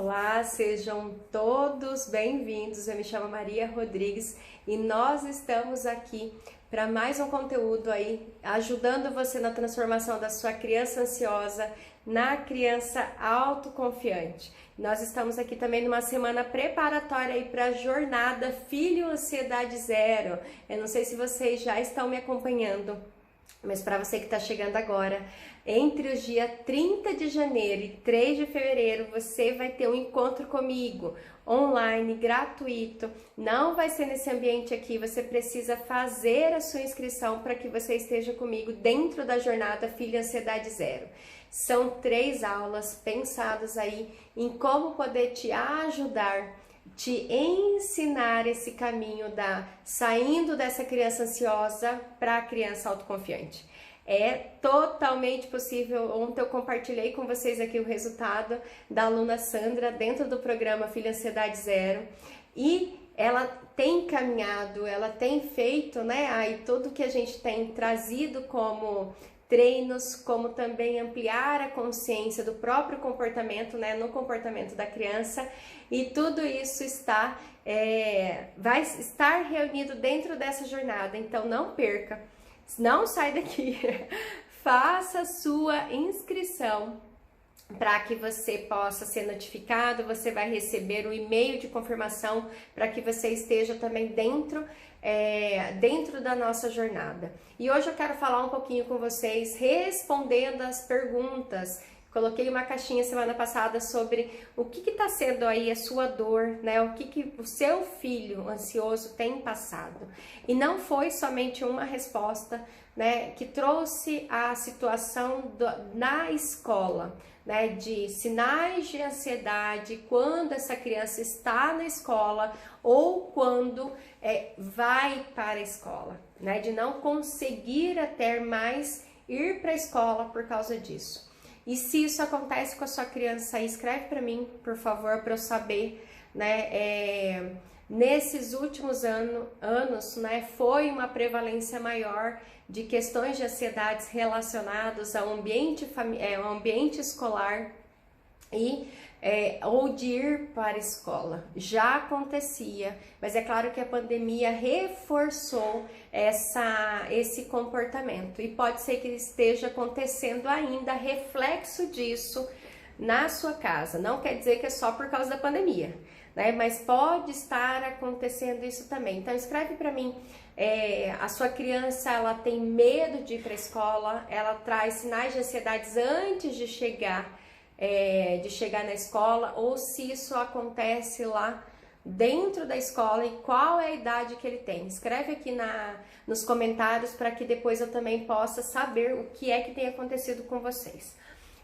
Olá, sejam todos bem-vindos. Eu me chamo Maria Rodrigues e nós estamos aqui para mais um conteúdo aí, ajudando você na transformação da sua criança ansiosa na criança autoconfiante. Nós estamos aqui também numa semana preparatória aí para a jornada Filho Ansiedade Zero. Eu não sei se vocês já estão me acompanhando, mas para você que está chegando agora, entre os dias 30 de janeiro e 3 de fevereiro, você vai ter um encontro comigo, online, gratuito. Não vai ser nesse ambiente aqui, você precisa fazer a sua inscrição para que você esteja comigo dentro da jornada Filho Ansiedade Zero. São 3 aulas pensadas aí em como poder te ajudar, te ensinar esse caminho saindo dessa criança ansiosa para a criança autoconfiante. É totalmente possível. Ontem eu compartilhei com vocês aqui o resultado da aluna Sandra dentro do programa Filho Ansiedade Zero e ela tem caminhado, ela tem feito, né, aí tudo que a gente tem trazido como treinos, como também ampliar a consciência do próprio comportamento, né, no comportamento da criança, e tudo isso vai estar reunido dentro dessa jornada. Então não perca, não sai daqui, faça sua inscrição para que você possa ser notificado. Você vai receber o e-mail de confirmação para que você esteja também dentro da nossa jornada. E hoje eu quero falar um pouquinho com vocês, respondendo as perguntas. Coloquei uma caixinha semana passada sobre o que está sendo aí a sua dor, né? O que o seu filho ansioso tem passado. E não foi somente uma resposta, né, que trouxe a situação na escola, né, de sinais de ansiedade quando essa criança está na escola ou quando vai para a escola, né, de não conseguir até mais ir para a escola por causa disso. E se isso acontece com a sua criança aí, escreve para mim, por favor, para eu saber, né, nesses últimos anos, né, foi uma prevalência maior de questões de ansiedades relacionadas ao ambiente escolar ou de ir para a escola. Já acontecia, mas é claro que a pandemia reforçou esse comportamento e pode ser que esteja acontecendo ainda reflexo disso na sua casa. Não quer dizer que é só por causa da pandemia, né? Mas pode estar acontecendo isso também. Então escreve para mim, a sua criança ela tem medo de ir para a escola, ela traz sinais de ansiedades antes de chegar na escola, ou se isso acontece lá dentro da escola e qual é a idade que ele tem. Escreve aqui nos comentários para que depois eu também possa saber o que é que tem acontecido com vocês.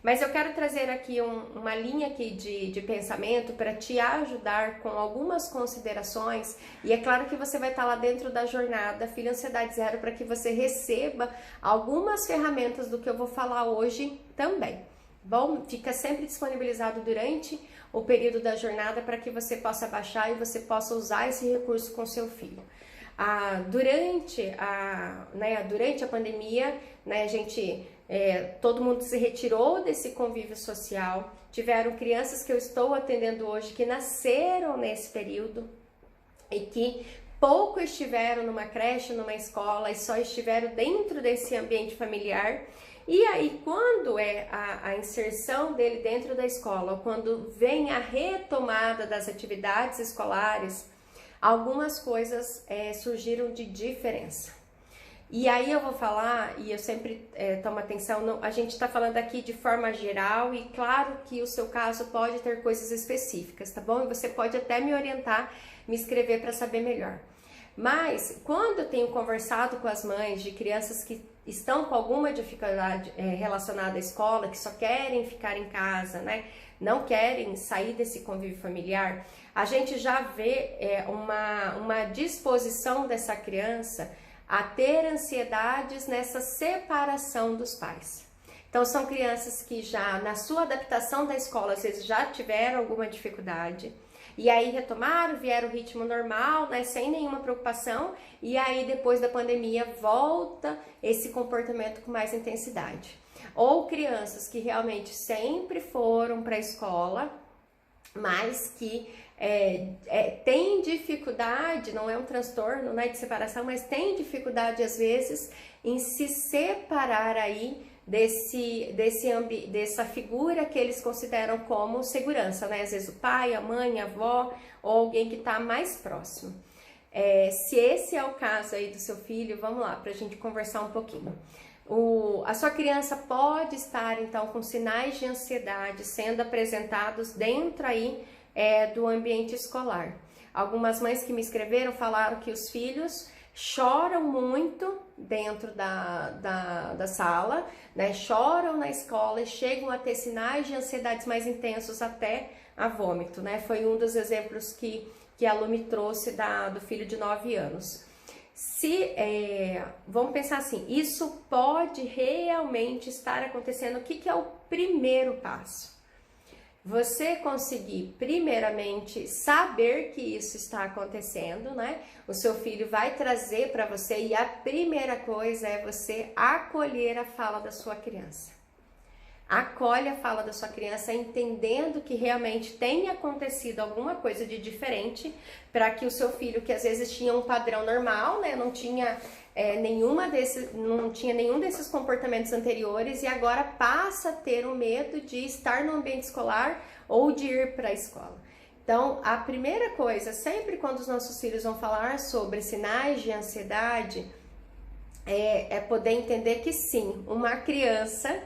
Mas eu quero trazer aqui uma linha aqui de pensamento para te ajudar com algumas considerações, e é claro que você vai estar lá dentro da jornada Filho Ansiedade Zero para que você receba algumas ferramentas do que eu vou falar hoje também. Bom, fica sempre disponibilizado durante o período da jornada para que você possa baixar e você possa usar esse recurso com seu filho. Durante a pandemia, né, todo mundo se retirou desse convívio social. Tiveram crianças que eu estou atendendo hoje que nasceram nesse período e que pouco estiveram numa creche, numa escola, e só estiveram dentro desse ambiente familiar. E aí, quando a inserção dele dentro da escola, quando vem a retomada das atividades escolares, algumas coisas surgiram de diferença. E aí eu vou falar, e eu sempre tomo atenção, a gente está falando aqui de forma geral, e claro que o seu caso pode ter coisas específicas, tá bom? E você pode até me orientar, me escrever para saber melhor. Mas quando eu tenho conversado com as mães de crianças que estão com alguma dificuldade relacionada à escola, que só querem ficar em casa, né, não querem sair desse convívio familiar, a gente já vê uma disposição dessa criança a ter ansiedades nessa separação dos pais. Então são crianças que já na sua adaptação da escola, às vezes já tiveram alguma dificuldade, e aí retomaram, vieram o ritmo normal, né, sem nenhuma preocupação, e aí depois da pandemia volta esse comportamento com mais intensidade. Ou crianças que realmente sempre foram para a escola, mas que tem dificuldade, não é um transtorno, né, de separação, mas tem dificuldade às vezes em se separar aí dessa figura que eles consideram como segurança, né? Às vezes o pai, a mãe, a avó ou alguém que está mais próximo. Se esse é o caso aí do seu filho, vamos lá para a gente conversar um pouquinho. A sua criança pode estar então com sinais de ansiedade sendo apresentados dentro aí do ambiente escolar. Algumas mães que me escreveram falaram que os filhos choram muito dentro da sala, né? Choram na escola e chegam a ter sinais de ansiedades mais intensos até a vômito, né? Foi um dos exemplos que a Lu me trouxe do filho de 9 anos. Vamos pensar assim, isso pode realmente estar acontecendo. O que é o primeiro passo? Você conseguir, primeiramente, saber que isso está acontecendo, né? O seu filho vai trazer para você e a primeira coisa é você acolher a fala da sua criança. Acolhe a fala da sua criança entendendo que realmente tem acontecido alguma coisa de diferente para que o seu filho, que às vezes tinha um padrão normal, né? Não tinha nenhum desses comportamentos anteriores e agora passa a ter o medo de estar no ambiente escolar ou de ir para a escola. Então, a primeira coisa, sempre quando os nossos filhos vão falar sobre sinais de ansiedade, é poder entender que sim, uma criança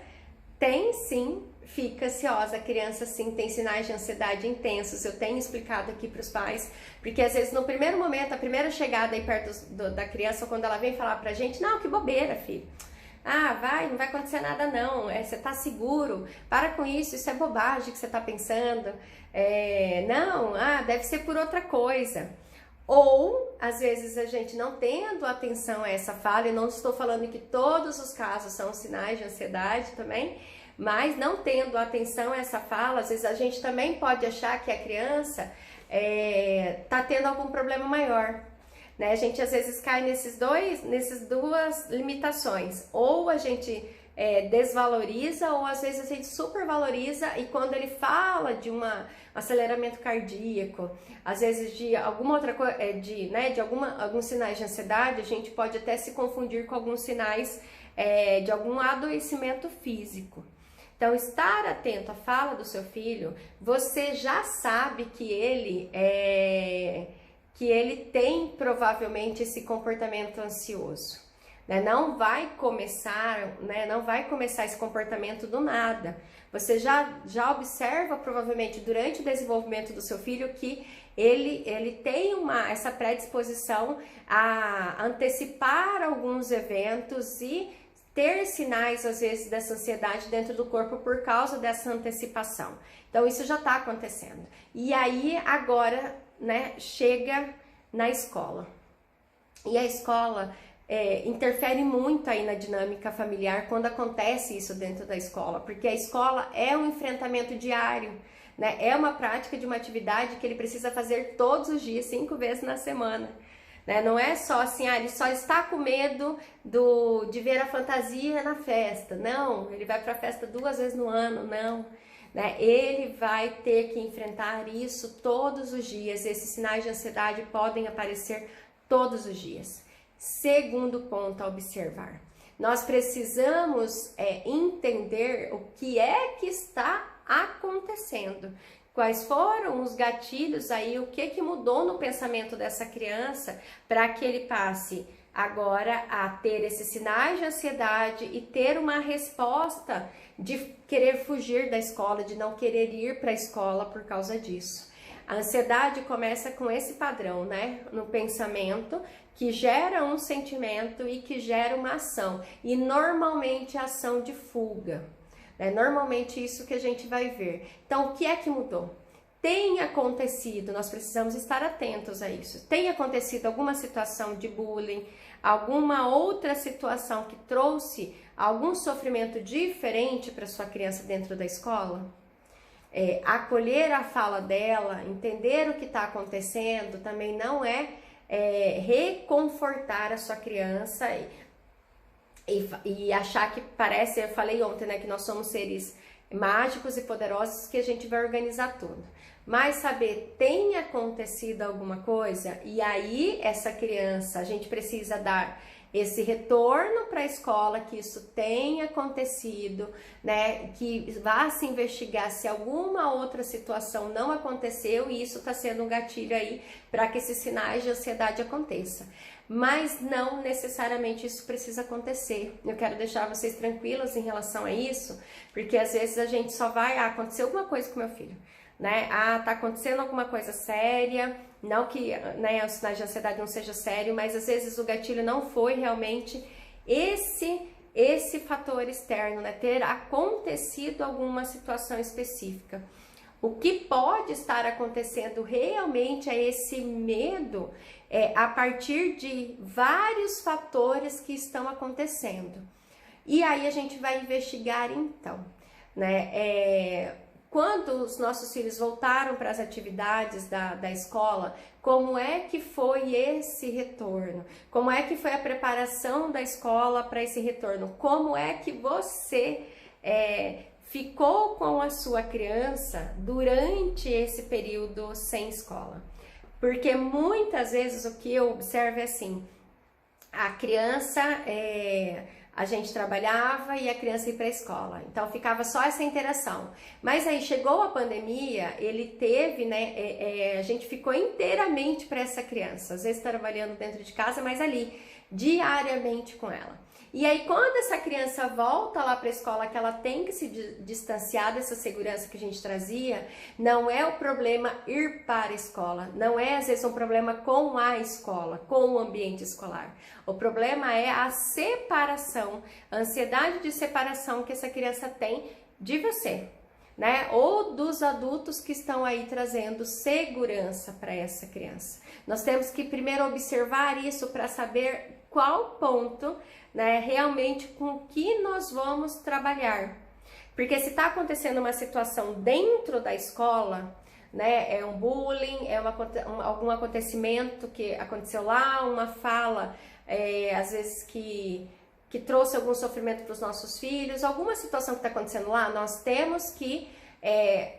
fica ansiosa, a criança sim tem sinais de ansiedade intensos. Eu tenho explicado aqui para os pais, porque às vezes no primeiro momento, a primeira chegada aí perto da criança, quando ela vem falar pra gente, não, que bobeira, filho. Não vai acontecer nada não, você tá seguro, para com isso é bobagem que você tá pensando, deve ser por outra coisa. Ou, às vezes, a gente não tendo atenção a essa fala, e não estou falando que todos os casos são sinais de ansiedade também, mas não tendo atenção a essa fala, às vezes a gente também pode achar que a criança está tendo algum problema maior, né? A gente às vezes cai nessas duas limitações, ou a gente desvaloriza, ou às vezes a gente supervaloriza, e quando ele fala de um aceleramento cardíaco, às vezes de alguma outra coisa, alguns sinais de ansiedade, a gente pode até se confundir com alguns sinais de algum adoecimento físico. Então, estar atento à fala do seu filho, você já sabe que ele tem provavelmente esse comportamento ansioso. Né? Não vai começar esse comportamento do nada. Você já observa provavelmente durante o desenvolvimento do seu filho que ele tem essa predisposição a antecipar alguns eventos e ter sinais, às vezes, dessa ansiedade dentro do corpo por causa dessa antecipação. Então, isso já está acontecendo. E aí, agora, né, chega na escola. E a escola interfere muito aí na dinâmica familiar quando acontece isso dentro da escola, porque a escola é um enfrentamento diário, né? É uma prática de uma atividade que ele precisa fazer todos os dias, 5 vezes na semana. Né? Não é só assim, ele só está com medo de ver a fantasia na festa. Não, ele vai para a festa 2 vezes no ano, não. Né? Ele vai ter que enfrentar isso todos os dias. Esses sinais de ansiedade podem aparecer todos os dias. Segundo ponto a observar. Nós precisamos entender o que é que está acontecendo. Quais foram os gatilhos aí, o que mudou no pensamento dessa criança para que ele passe agora a ter esses sinais de ansiedade e ter uma resposta de querer fugir da escola, de não querer ir para a escola por causa disso. A ansiedade começa com esse padrão, né, no pensamento, que gera um sentimento e que gera uma ação, e normalmente a ação de fuga. É normalmente isso que a gente vai ver. Então, o que é que mudou? Tem acontecido, nós precisamos estar atentos a isso. Tem acontecido alguma situação de bullying, alguma outra situação que trouxe algum sofrimento diferente para sua criança dentro da escola? Acolher a fala dela, entender o que está acontecendo, também não reconfortar a sua criança e achar que parece, eu falei ontem, né, que nós somos seres mágicos e poderosos que a gente vai organizar tudo. Mas saber, tem acontecido alguma coisa? E aí essa criança, a gente precisa dar esse retorno para a escola, que isso tenha acontecido, né? Que vá se investigar se alguma outra situação não aconteceu e isso está sendo um gatilho aí para que esses sinais de ansiedade aconteçam. Mas não necessariamente isso precisa acontecer. Eu quero deixar vocês tranquilos em relação a isso, porque às vezes a gente só vai, acontecer alguma coisa com meu filho, né? Tá acontecendo alguma coisa séria, não que, né, os sinais de ansiedade não seja sério, mas às vezes o gatilho não foi realmente esse fator externo, né? Ter acontecido alguma situação específica. O que pode estar acontecendo realmente é esse medo a partir de vários fatores que estão acontecendo. E aí a gente vai investigar então, né? Quando os nossos filhos voltaram para as atividades da escola, como é que foi esse retorno? Como é que foi a preparação da escola para esse retorno? Como é que você ficou com a sua criança durante esse período sem escola? Porque muitas vezes o que eu observo é assim, a criança... a gente trabalhava e a criança ia para a escola, então ficava só essa interação. Mas aí chegou a pandemia, ele teve, né, a gente ficou inteiramente para essa criança, às vezes trabalhando dentro de casa, mas ali, diariamente com ela. E aí quando essa criança volta lá para a escola, que ela tem que se distanciar dessa segurança que a gente trazia, não é o problema ir para a escola, não é às vezes um problema com a escola, com o ambiente escolar. O problema é a separação, a ansiedade de separação que essa criança tem de você, né? Ou dos adultos que estão aí trazendo segurança para essa criança. Nós temos que primeiro observar isso para saber qual ponto, né, realmente com que nós vamos trabalhar. Porque se está acontecendo uma situação dentro da escola, né, é um bullying, algum acontecimento que aconteceu lá, uma fala, às vezes que trouxe algum sofrimento para os nossos filhos, alguma situação que está acontecendo lá, nós temos que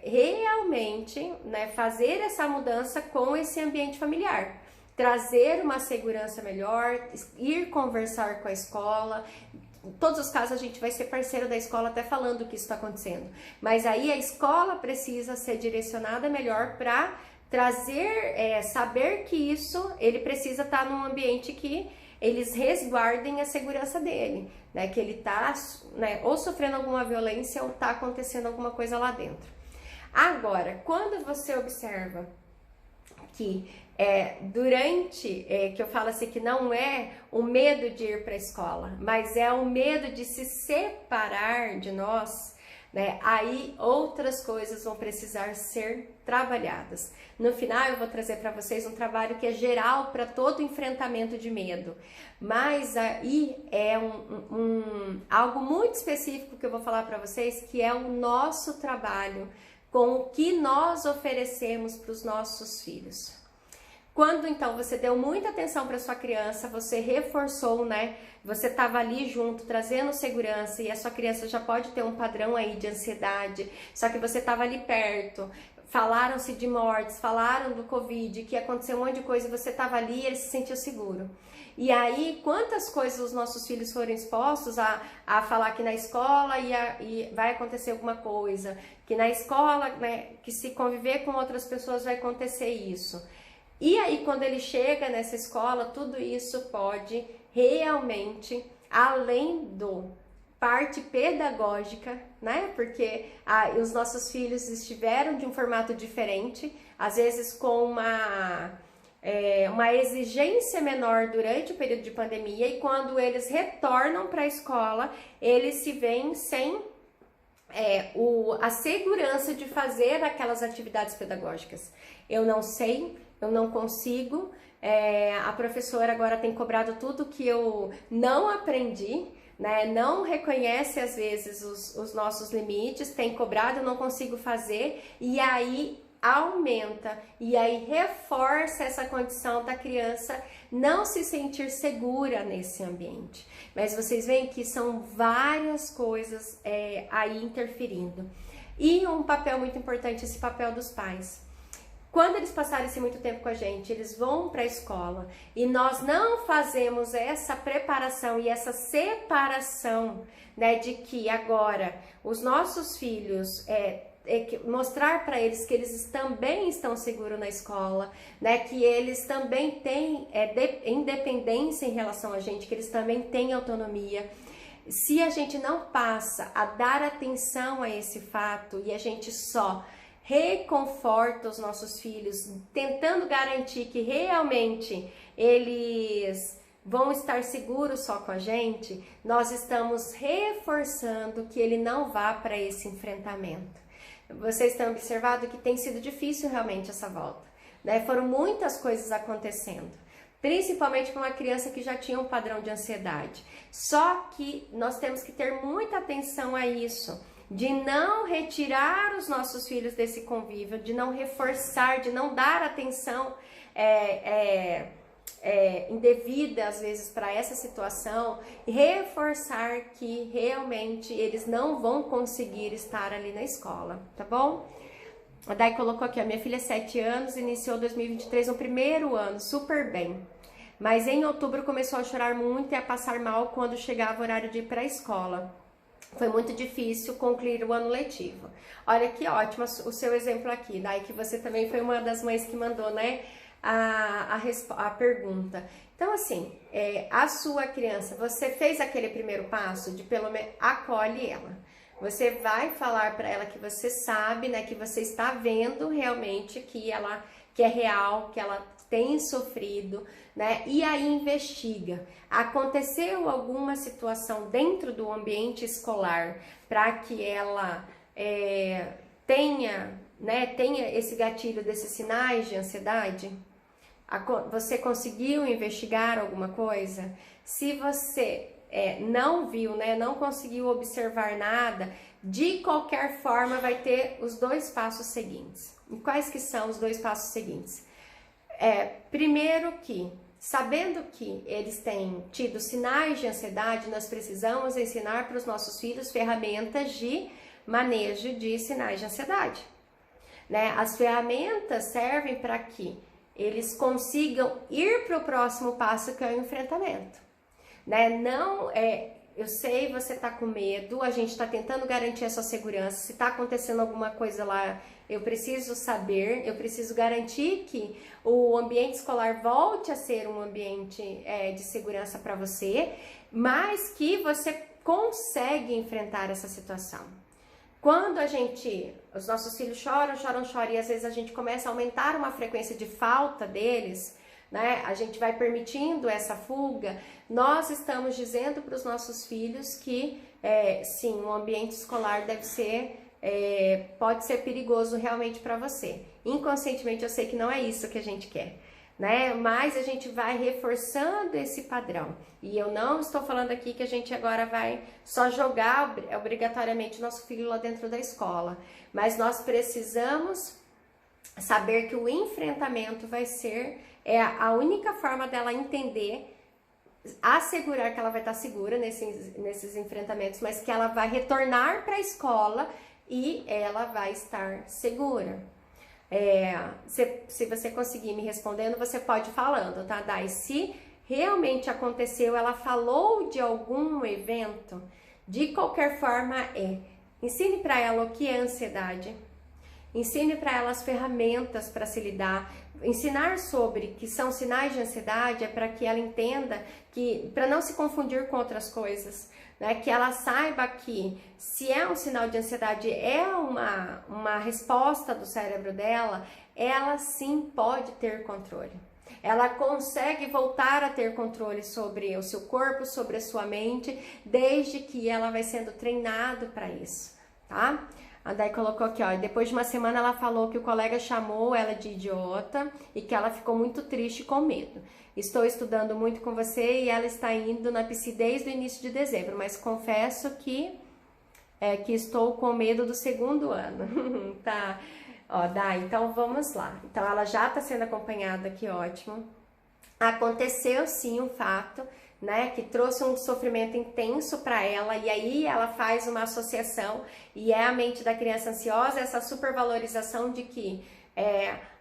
realmente, né, fazer essa mudança com esse ambiente familiar. Trazer uma segurança melhor, ir conversar com a escola. Em todos os casos a gente vai ser parceiro da escola até falando o que está acontecendo. Mas aí a escola precisa ser direcionada melhor para trazer, saber que isso, ele precisa estar num ambiente que eles resguardem a segurança dele, né? Que ele está, né, ou sofrendo alguma violência ou está acontecendo alguma coisa lá dentro. Agora, quando você observa que durante, que eu falo assim, que não é o medo de ir para a escola, mas é o medo de se separar de nós, né? Aí outras coisas vão precisar ser trabalhadas. No final eu vou trazer para vocês um trabalho que é geral para todo enfrentamento de medo, mas aí é algo muito específico que eu vou falar para vocês, que é o nosso trabalho com o que nós oferecemos para os nossos filhos. Quando então você deu muita atenção para sua criança, você reforçou, né? Você estava ali junto, trazendo segurança, e a sua criança já pode ter um padrão aí de ansiedade, só que você estava ali perto, falaram-se de mortes, falaram do Covid, que aconteceu um monte de coisa, e você estava ali e ele se sentiu seguro. E aí, quantas coisas os nossos filhos foram expostos a falar que na escola e vai acontecer alguma coisa, que na escola, né, que se conviver com outras pessoas vai acontecer isso. E aí, quando ele chega nessa escola, tudo isso pode realmente, além do parte pedagógica, né? Porque os nossos filhos estiveram de um formato diferente, às vezes com uma exigência menor durante o período de pandemia, e quando eles retornam para a escola, eles se veem sem a segurança de fazer aquelas atividades pedagógicas. Eu não sei, eu não consigo, a professora agora tem cobrado tudo que eu não aprendi, né? Não reconhece às vezes os nossos limites, tem cobrado, eu não consigo fazer, e aí aumenta e aí reforça essa condição da criança não se sentir segura nesse ambiente. Mas vocês veem que são várias coisas aí interferindo. E um papel muito importante, esse papel dos pais. Quando eles passarem esse muito tempo com a gente, eles vão para a escola e nós não fazemos essa preparação e essa separação, né, de que agora os nossos filhos mostrar para eles que eles também estão seguros na escola, né, que eles também têm independência em relação a gente, que eles também têm autonomia. Se a gente não passa a dar atenção a esse fato e a gente só reconforta os nossos filhos, tentando garantir que realmente eles vão estar seguros só com a gente, nós estamos reforçando que ele não vá para esse enfrentamento. Vocês têm observado que tem sido difícil realmente essa volta, né? Foram muitas coisas acontecendo, principalmente para uma criança que já tinha um padrão de ansiedade. Só que nós temos que ter muita atenção a isso, de não retirar os nossos filhos desse convívio, de não reforçar, de não dar atenção indevida às vezes para essa situação, e reforçar que realmente eles não vão conseguir estar ali na escola, tá bom? A Dai colocou aqui, a minha filha 7 anos, iniciou 2023 no primeiro ano, super bem. Mas em outubro começou a chorar muito e a passar mal quando chegava o horário de ir para a escola. Foi muito difícil concluir o ano letivo. Olha que ótimo o seu exemplo aqui, Dai, que você também foi uma das mães que mandou, né, a pergunta. Então, assim, a sua criança, você fez aquele primeiro passo de pelo menos acolhe ela. Você vai falar para ela que você sabe, né, que você está vendo realmente que é real, que ela tem sofrido, né? E aí investiga. Aconteceu alguma situação dentro do ambiente escolar para que ela tenha esse gatilho desses sinais de ansiedade? Você conseguiu investigar alguma coisa? Se você não viu, né, não conseguiu observar nada, de qualquer forma vai ter os 2 passos seguintes. E quais que são os 2 passos seguintes? Primeiro que, sabendo que eles têm tido sinais de ansiedade, nós precisamos ensinar para os nossos filhos ferramentas de manejo de sinais de ansiedade, né? As ferramentas servem para que eles consigam ir para o próximo passo, que é o enfrentamento, né? Não eu sei, você tá com medo, a gente tá tentando garantir a sua segurança. Se tá acontecendo alguma coisa lá, eu preciso saber, eu preciso garantir que o ambiente escolar volte a ser um ambiente de segurança para você, mas que você consegue enfrentar essa situação. Quando os nossos filhos choram, e às vezes a gente começa a aumentar uma frequência de falta deles, né? A gente vai permitindo essa fuga, nós estamos dizendo para os nossos filhos que sim, o ambiente escolar pode ser perigoso realmente para você. Inconscientemente eu sei que não é isso que a gente quer, né? Mas a gente vai reforçando esse padrão. E eu não estou falando aqui que a gente agora vai só jogar obrigatoriamente o nosso filho lá dentro da escola, mas nós precisamos saber que o enfrentamento vai ser a única forma dela entender, assegurar que ela vai estar segura nesses enfrentamentos, mas que ela vai retornar para a escola e ela vai estar segura. Se você conseguir me respondendo, você pode ir falando, tá, Dai? Se realmente aconteceu, ela falou de algum evento, de qualquer forma ensine para ela o que é ansiedade, ensine para ela as ferramentas para se lidar. Ensinar sobre que são sinais de ansiedade é para que ela entenda que, para não se confundir com outras coisas, né? Que ela saiba que se é um sinal de ansiedade, é uma resposta do cérebro dela, ela sim pode ter controle. Ela consegue voltar a ter controle sobre o seu corpo, sobre a sua mente, desde que ela vai sendo treinado para isso, tá? A Dai colocou aqui, ó, depois de uma semana ela falou que o colega chamou ela de idiota e que ela ficou muito triste com medo. Estou estudando muito com você e ela está indo na psi desde o início de dezembro, mas confesso que estou com medo do 2º ano. Tá? Ó, Dá, então vamos lá. Então ela já está sendo acompanhada, que ótimo. Aconteceu sim um fato, né, que trouxe um sofrimento intenso para ela, e aí ela faz uma associação, e é a mente da criança ansiosa, essa supervalorização de que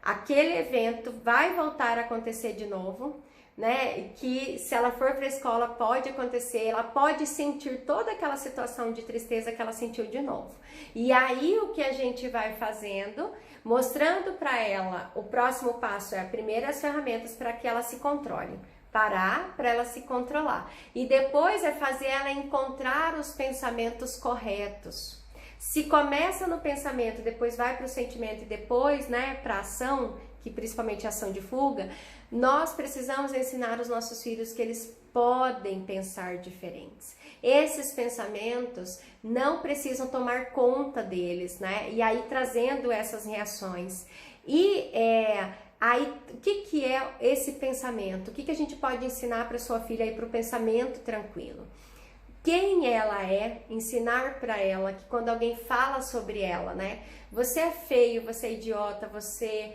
aquele evento vai voltar a acontecer de novo, né, que se ela for para a escola pode acontecer, ela pode sentir toda aquela situação de tristeza que ela sentiu de novo. E aí o que a gente vai fazendo, mostrando para ela, o próximo passo é primeiro as ferramentas para que ela se controle, parar para ela se controlar, e depois é fazer ela encontrar os pensamentos corretos. Se começa no pensamento, depois vai para o sentimento e depois, né, para a ação, que principalmente a ação de fuga, nós precisamos ensinar os nossos filhos que eles podem pensar diferentes. Esses pensamentos não precisam tomar conta deles, né? E aí trazendo essas reações. E aí, o que é esse pensamento? O que a gente pode ensinar para sua filha aí para o pensamento tranquilo? Quem ela é, ensinar para ela que quando alguém fala sobre ela, né? Você é feio, você é idiota, você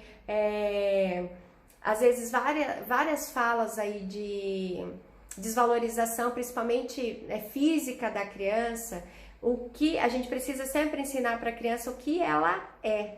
às vezes várias falas aí de desvalorização, principalmente física da criança, o que a gente precisa sempre ensinar para a criança o que ela é.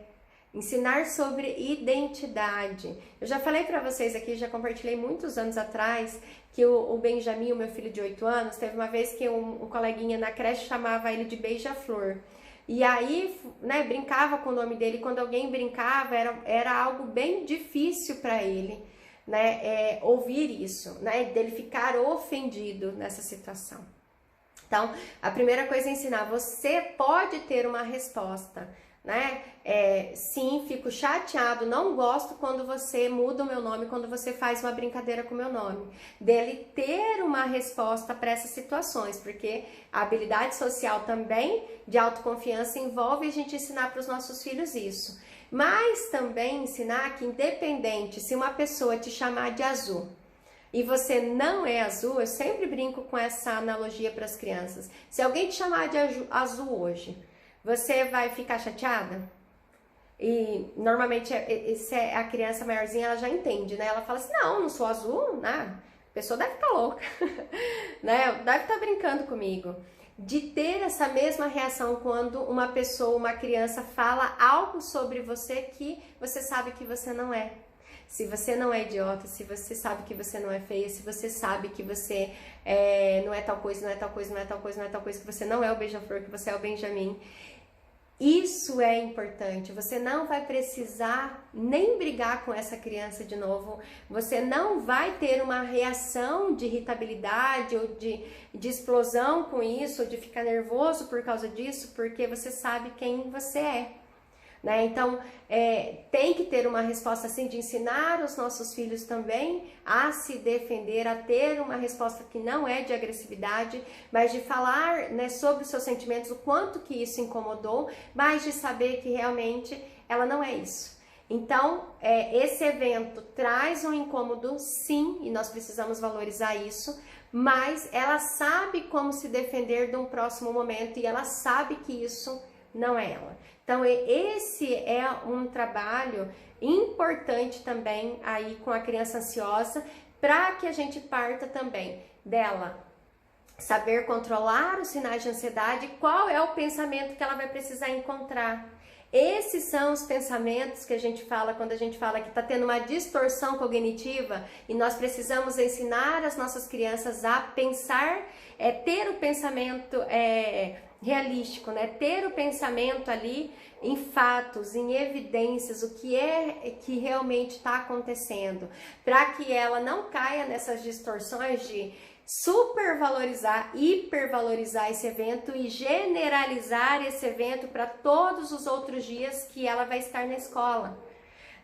Ensinar sobre identidade. Eu já falei para vocês aqui, já compartilhei muitos anos atrás, que o Benjamin, o meu filho de 8 anos, teve uma vez que um coleguinha na creche chamava ele de Beija-Flor. E aí, né, brincava com o nome dele. Quando alguém brincava, era algo bem difícil para ele, né, ouvir isso, né, dele ficar ofendido nessa situação. Então, a primeira coisa é ensinar, você pode ter uma resposta, né? Sim, fico chateado, não gosto quando você muda o meu nome, quando você faz uma brincadeira com o meu nome. Dele ter uma resposta para essas situações, porque a habilidade social também de autoconfiança envolve a gente ensinar para os nossos filhos isso. Mas também ensinar que independente se uma pessoa te chamar de azul e você não é azul, eu sempre brinco com essa analogia para as crianças. Se alguém te chamar de azul hoje, você vai ficar chateada? E normalmente a criança maiorzinha, ela já entende, né? Ela fala assim, não sou azul, né? A pessoa deve estar louca, né? Deve estar brincando comigo. De ter essa mesma reação quando uma pessoa, uma criança fala algo sobre você que você sabe que você não é. Se você não é idiota, se você sabe que você não é feia, se você sabe que você não é tal coisa, não é tal coisa, não é tal coisa, não é tal coisa, que você não é o Beija-Flor, que você é o Benjamin. Isso é importante, você não vai precisar nem brigar com essa criança de novo, você não vai ter uma reação de irritabilidade ou de explosão com isso, ou de ficar nervoso por causa disso, porque você sabe quem você é. Né? Então, tem que ter uma resposta assim, de ensinar os nossos filhos também a se defender, a ter uma resposta que não é de agressividade, mas de falar, né, sobre os seus sentimentos, o quanto que isso incomodou, mas de saber que realmente ela não é isso. Então, esse evento traz um incômodo, sim, e nós precisamos valorizar isso, mas ela sabe como se defender de um próximo momento e ela sabe que isso não é ela. Então, esse é um trabalho importante também aí com a criança ansiosa, para que a gente parta também dela saber controlar os sinais de ansiedade, qual é o pensamento que ela vai precisar encontrar. Esses são os pensamentos que a gente fala quando a gente fala que está tendo uma distorção cognitiva e nós precisamos ensinar as nossas crianças a pensar, ter o pensamento realístico, né? Ter o pensamento ali em fatos, em evidências, o que é que realmente está acontecendo, para que ela não caia nessas distorções de supervalorizar, hipervalorizar esse evento e generalizar esse evento para todos os outros dias que ela vai estar na escola,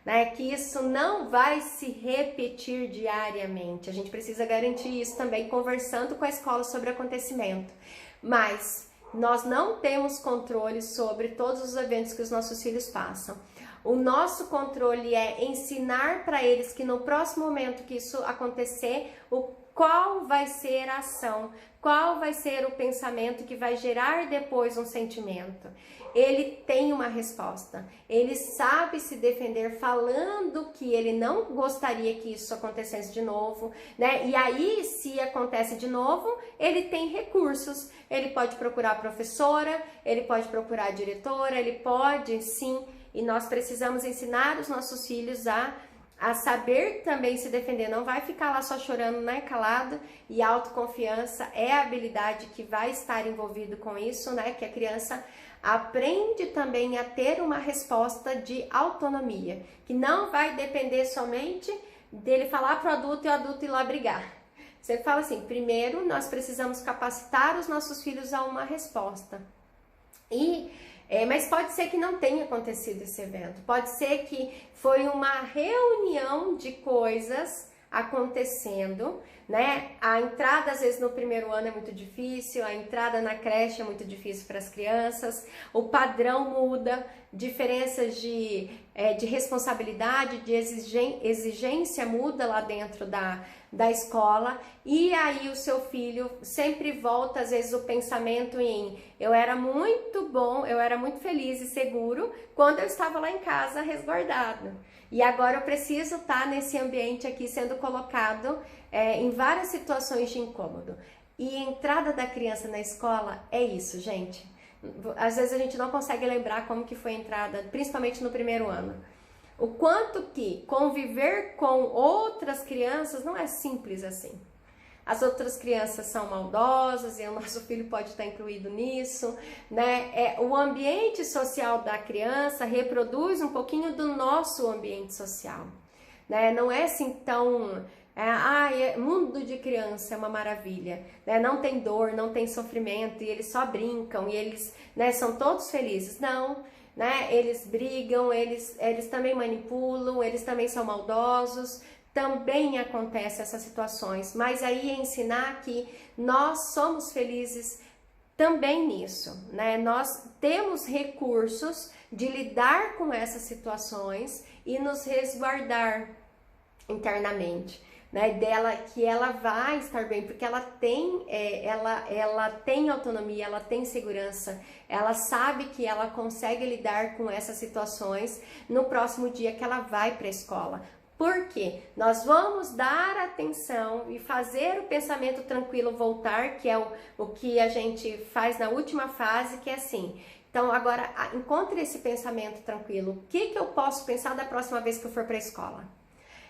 né? Que isso não vai se repetir diariamente. A gente precisa garantir isso também conversando com a escola sobre o acontecimento. Mas nós não temos controle sobre todos os eventos que os nossos filhos passam. O nosso controle é ensinar para eles que no próximo momento que isso acontecer, qual vai ser a ação, qual vai ser o pensamento que vai gerar depois um sentimento. Ele tem uma resposta, ele sabe se defender falando que ele não gostaria que isso acontecesse de novo, né? E aí, se acontece de novo, ele tem recursos, ele pode procurar a professora, ele pode procurar a diretora, ele pode sim, e nós precisamos ensinar os nossos filhos a saber também se defender, não vai ficar lá só chorando, né, calado, e a autoconfiança é a habilidade que vai estar envolvido com isso, né, que a criança aprende também a ter uma resposta de autonomia, que não vai depender somente dele falar para o adulto e o adulto ir lá brigar. Você fala assim, primeiro nós precisamos capacitar os nossos filhos a uma resposta. Mas pode ser que não tenha acontecido esse evento, pode ser que foi uma reunião de coisas acontecendo, né? A entrada às vezes no primeiro ano é muito difícil, a entrada na creche é muito difícil para as crianças, o padrão muda, diferenças de responsabilidade, de exigência muda lá dentro da escola, e aí o seu filho sempre volta às vezes o pensamento em eu era muito bom, eu era muito feliz e seguro quando eu estava lá em casa resguardado. E agora eu preciso estar nesse ambiente aqui sendo colocado em várias situações de incômodo. E a entrada da criança na escola é isso, gente. Às vezes a gente não consegue lembrar como que foi a entrada, principalmente no primeiro ano. O quanto que conviver com outras crianças não é simples assim. As outras crianças são maldosas e o nosso filho pode estar incluído nisso, né? O ambiente social da criança reproduz um pouquinho do nosso ambiente social, né? Não é assim tão... mundo de criança é uma maravilha, né? Não tem dor, não tem sofrimento e eles só brincam e eles, né, são todos felizes. Não, né? Eles brigam, eles também manipulam, eles também são maldosos. Também acontece essas situações, mas aí é ensinar que nós somos felizes também nisso, né? Nós temos recursos de lidar com essas situações e nos resguardar internamente, né? Dela que ela vai estar bem, porque ela tem, ela tem autonomia, ela tem segurança, ela sabe que ela consegue lidar com essas situações no próximo dia que ela vai para a escola. Porque nós vamos dar atenção e fazer o pensamento tranquilo voltar, que é o que a gente faz na última fase, que é assim. Então, agora, encontre esse pensamento tranquilo. O que eu posso pensar da próxima vez que eu for para a escola?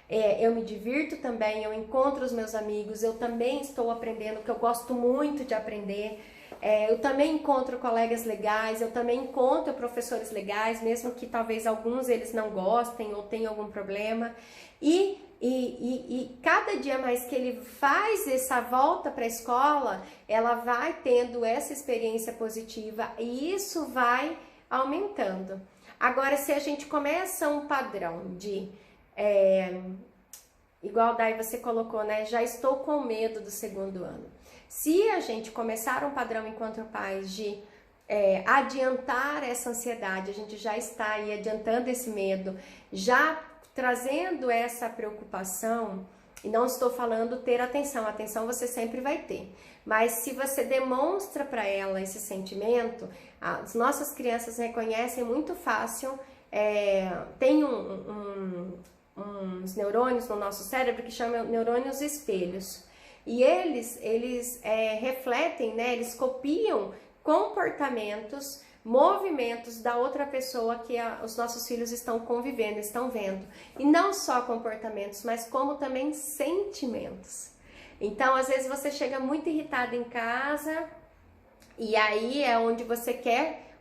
Eu me divirto também, eu encontro os meus amigos, eu também estou aprendendo, que eu gosto muito de aprender. Eu também encontro colegas legais, eu também encontro professores legais, mesmo que talvez alguns eles não gostem ou tenham algum problema. E cada dia mais que ele faz essa volta para a escola, ela vai tendo essa experiência positiva e isso vai aumentando. Agora, se a gente começa um padrão de... igual daí você colocou, né? Já estou com medo do segundo ano. Se a gente começar um padrão enquanto pais de adiantar essa ansiedade, a gente já está aí adiantando esse medo, já trazendo essa preocupação, e não estou falando ter atenção você sempre vai ter, mas se você demonstra para ela esse sentimento, as nossas crianças reconhecem muito fácil, tem uns neurônios no nosso cérebro que chamam neurônios espelhos. E eles refletem, né? Eles copiam comportamentos, movimentos da outra pessoa que os nossos filhos estão convivendo, estão vendo. E não só comportamentos, mas como também sentimentos. Então, às vezes você chega muito irritado em casa e aí é onde você quer,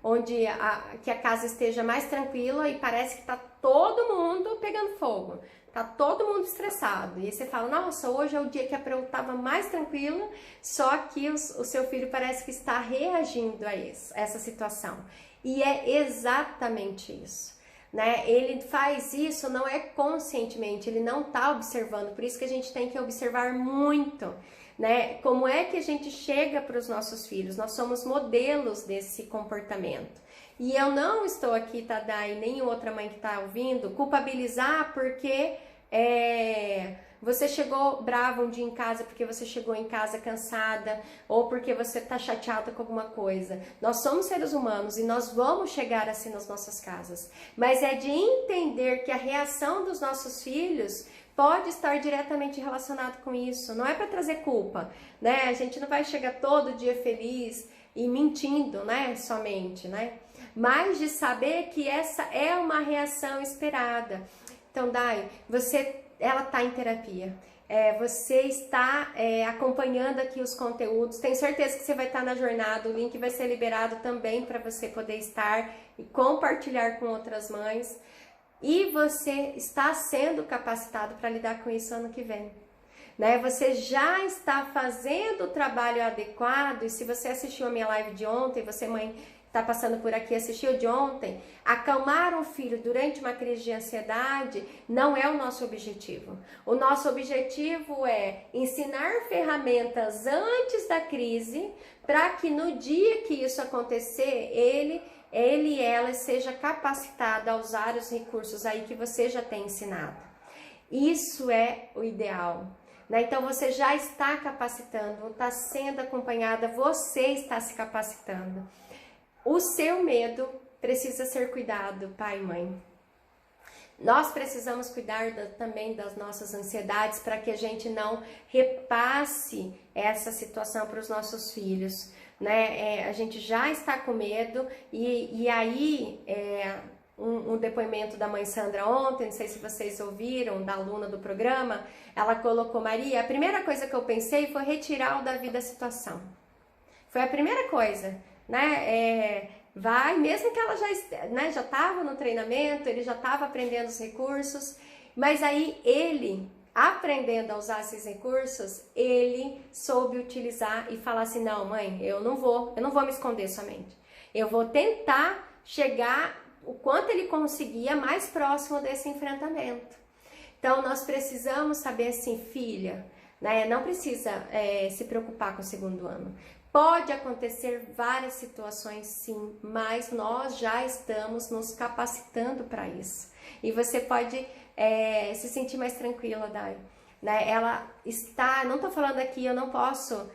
que a casa esteja mais tranquila e parece que está todo mundo pegando fogo. Tá todo mundo estressado. E aí você fala, nossa, hoje é o dia que eu estava mais tranquila, só que o seu filho parece que está reagindo a essa situação. E é exatamente isso, né? Ele faz isso, não é conscientemente, ele não está observando. Por isso que a gente tem que observar muito, né? Como é que a gente chega para os nossos filhos? Nós somos modelos desse comportamento. E eu não estou aqui, Tadá, e nem outra mãe que está ouvindo, culpabilizar porque Você chegou brava um dia em casa porque você chegou em casa cansada ou porque você está chateada com alguma coisa. Nós somos seres humanos e nós vamos chegar assim nas nossas casas. Mas é de entender que a reação dos nossos filhos pode estar diretamente relacionado com isso. Não é para trazer culpa, né? A gente não vai chegar todo dia feliz e mentindo, né? Somente, né? Mas de saber que essa é uma reação esperada. Então, Dai, ela está em terapia. Você está acompanhando aqui os conteúdos. Tenho certeza que você vai estar na jornada. O link vai ser liberado também para você poder estar e compartilhar com outras mães. E você está sendo capacitado para lidar com isso ano que vem. Né? Você já está fazendo o trabalho adequado. E se você assistiu a minha live de ontem, você, mãe, está passando por aqui, assistiu de ontem, acalmar um filho durante uma crise de ansiedade não é o nosso objetivo. O nosso objetivo é ensinar ferramentas antes da crise para que no dia que isso acontecer, ele e ela seja capacitado a usar os recursos aí que você já tem ensinado. Isso é o ideal. Né? Então você já está capacitando, está sendo acompanhada, você está se capacitando. O seu medo precisa ser cuidado, pai e mãe. Nós precisamos cuidar também das nossas ansiedades para que a gente não repasse essa situação para os nossos filhos. Né? A gente já está com medo e aí um depoimento da mãe Sandra ontem, não sei se vocês ouviram, da aluna do programa, ela colocou: Maria, a primeira coisa que eu pensei foi retirar o Davi da situação. Foi a primeira coisa. Né? Mesmo que ela já estava no treinamento, ele já estava aprendendo os recursos, mas aí ele, aprendendo a usar esses recursos, ele soube utilizar e falar assim: não, mãe, eu não vou me esconder somente, eu vou tentar chegar o quanto ele conseguia mais próximo desse enfrentamento. Então nós precisamos saber assim: filha, né, não precisa se preocupar com o segundo ano. Pode acontecer várias situações, sim, mas nós já estamos nos capacitando para isso. E você pode se sentir mais tranquila, Dai. Né? Ela está, não estou falando aqui, eu não posso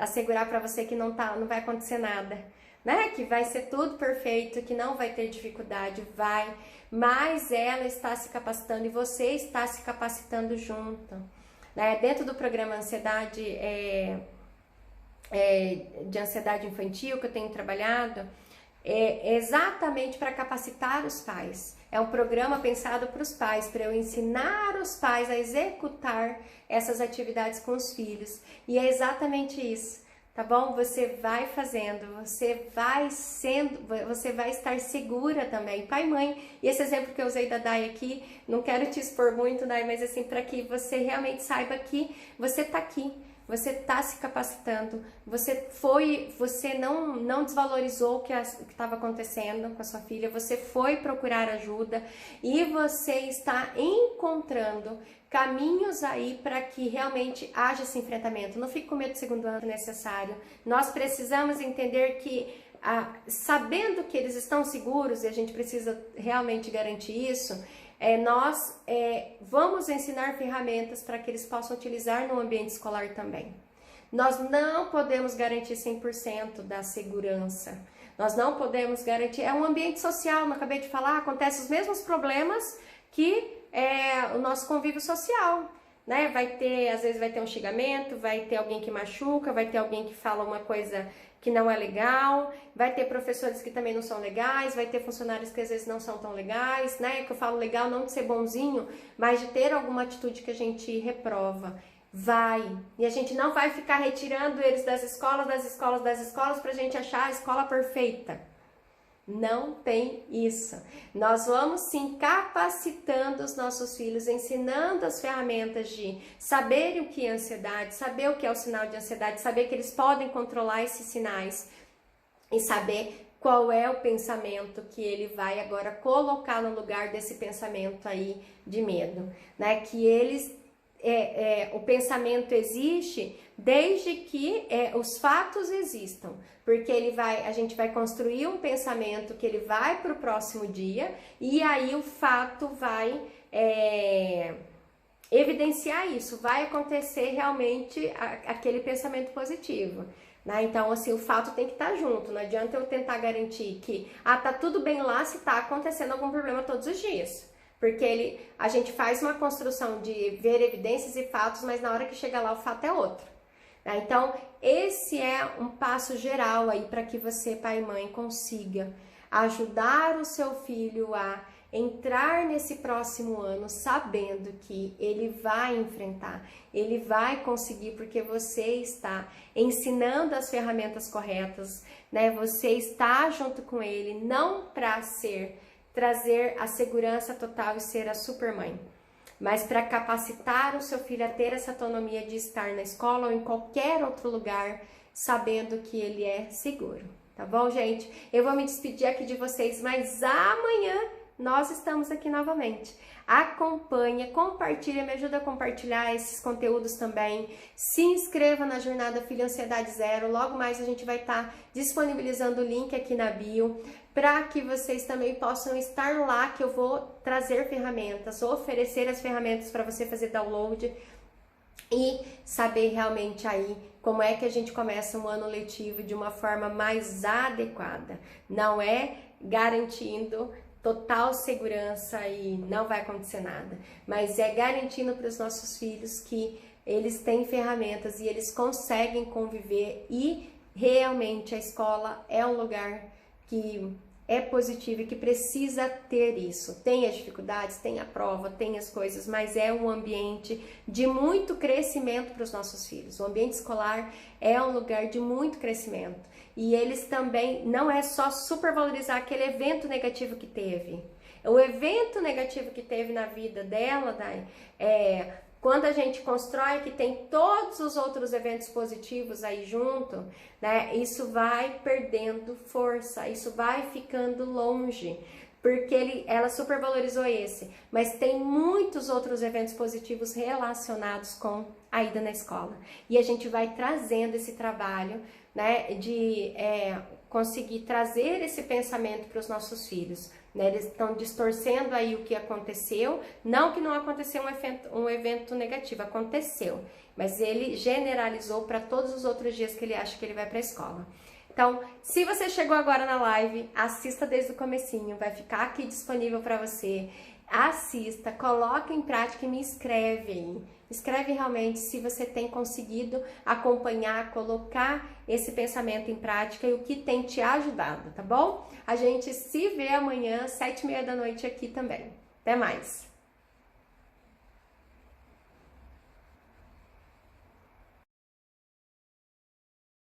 assegurar para você que não vai acontecer nada. Né? Que vai ser tudo perfeito, que não vai ter dificuldade, mas ela está se capacitando e você está se capacitando junto. Né? Dentro do programa Ansiedade... de ansiedade infantil que eu tenho trabalhado, exatamente para capacitar os pais. É um programa pensado para os pais, para eu ensinar os pais a executar essas atividades com os filhos. E é exatamente isso, tá bom? Você vai fazendo, você vai estar segura também, pai e mãe. E esse exemplo que eu usei da Dai aqui, não quero te expor muito, Dai, mas assim, para que você realmente saiba que você está aqui. Você está se capacitando, você não desvalorizou o que estava acontecendo com a sua filha, você foi procurar ajuda e você está encontrando caminhos aí para que realmente haja esse enfrentamento. Não fique com medo do segundo ano necessário. Nós precisamos entender que, sabendo que eles estão seguros, e a gente precisa realmente garantir isso, nós vamos ensinar ferramentas para que eles possam utilizar no ambiente escolar também. Nós não podemos garantir 100% da segurança. Nós não podemos garantir... É um ambiente social, não acabei de falar, acontecem os mesmos problemas que o nosso convívio social. Né? Às vezes vai ter um xingamento, vai ter alguém que machuca, vai ter alguém que fala uma coisa que não é legal, vai ter professores que também não são legais, vai ter funcionários que às vezes não são tão legais, né? Que eu falo legal não de ser bonzinho, mas de ter alguma atitude que a gente reprova. E a gente não vai ficar retirando eles das escolas pra gente achar a escola perfeita. Não tem isso. Nós vamos sim capacitando os nossos filhos, ensinando as ferramentas de saber o que é ansiedade, saber o que é o sinal de ansiedade, saber que eles podem controlar esses sinais e saber qual é o pensamento que ele vai agora colocar no lugar desse pensamento aí de medo, né? Que o pensamento existe desde que os fatos existam, porque a gente vai construir um pensamento que ele vai para o próximo dia e aí o fato vai evidenciar isso, vai acontecer realmente aquele pensamento positivo. Né? Então, assim, o fato tem que estar junto. Não adianta eu tentar garantir que tá tudo bem lá se tá acontecendo algum problema todos os dias. Porque a gente faz uma construção de ver evidências e fatos, mas na hora que chega lá o fato é outro. Né? Então, esse é um passo geral aí para que você, pai e mãe, consiga ajudar o seu filho a entrar nesse próximo ano sabendo que ele vai enfrentar, ele vai conseguir, porque você está ensinando as ferramentas corretas, né? Você está junto com ele, não para trazer a segurança total e ser a supermãe, mas para capacitar o seu filho a ter essa autonomia de estar na escola ou em qualquer outro lugar, sabendo que ele é seguro. Tá bom, gente? Eu vou me despedir aqui de vocês, mas amanhã nós estamos aqui novamente. Acompanha, compartilha, me ajuda a compartilhar esses conteúdos também. Se inscreva na Jornada Filho Ansiedade Zero. Logo mais a gente vai estar disponibilizando o link aqui na bio para que vocês também possam estar lá, que eu vou trazer ferramentas, oferecer as ferramentas para você fazer download e saber realmente aí como é que a gente começa um ano letivo de uma forma mais adequada. Não é garantindo total segurança e não vai acontecer nada, mas é garantindo para os nossos filhos que eles têm ferramentas e eles conseguem conviver, e realmente a escola é um lugar que é positivo e que precisa ter isso. Tem as dificuldades, tem a prova, tem as coisas, mas é um ambiente de muito crescimento para os nossos filhos. O ambiente escolar é um lugar de muito crescimento. E eles também, não é só supervalorizar aquele evento negativo que teve. O evento negativo que teve na vida dela, Dai, quando a gente constrói que tem todos os outros eventos positivos aí junto, né, isso vai perdendo força, isso vai ficando longe, porque ela supervalorizou esse, mas tem muitos outros eventos positivos relacionados com a ida na escola. E a gente vai trazendo esse trabalho, né, de conseguir trazer esse pensamento para os nossos filhos. Né? Eles estão distorcendo aí o que aconteceu, não que não aconteceu um evento negativo, aconteceu, mas ele generalizou para todos os outros dias que ele acha que ele vai para a escola. Então, se você chegou agora na live, assista desde o comecinho, vai ficar aqui disponível para você. Assista, coloca em prática e me escreve aí. Escreve realmente se você tem conseguido acompanhar, colocar esse pensamento em prática e o que tem te ajudado, tá bom? A gente se vê amanhã, 7h30 da noite aqui também. Até mais!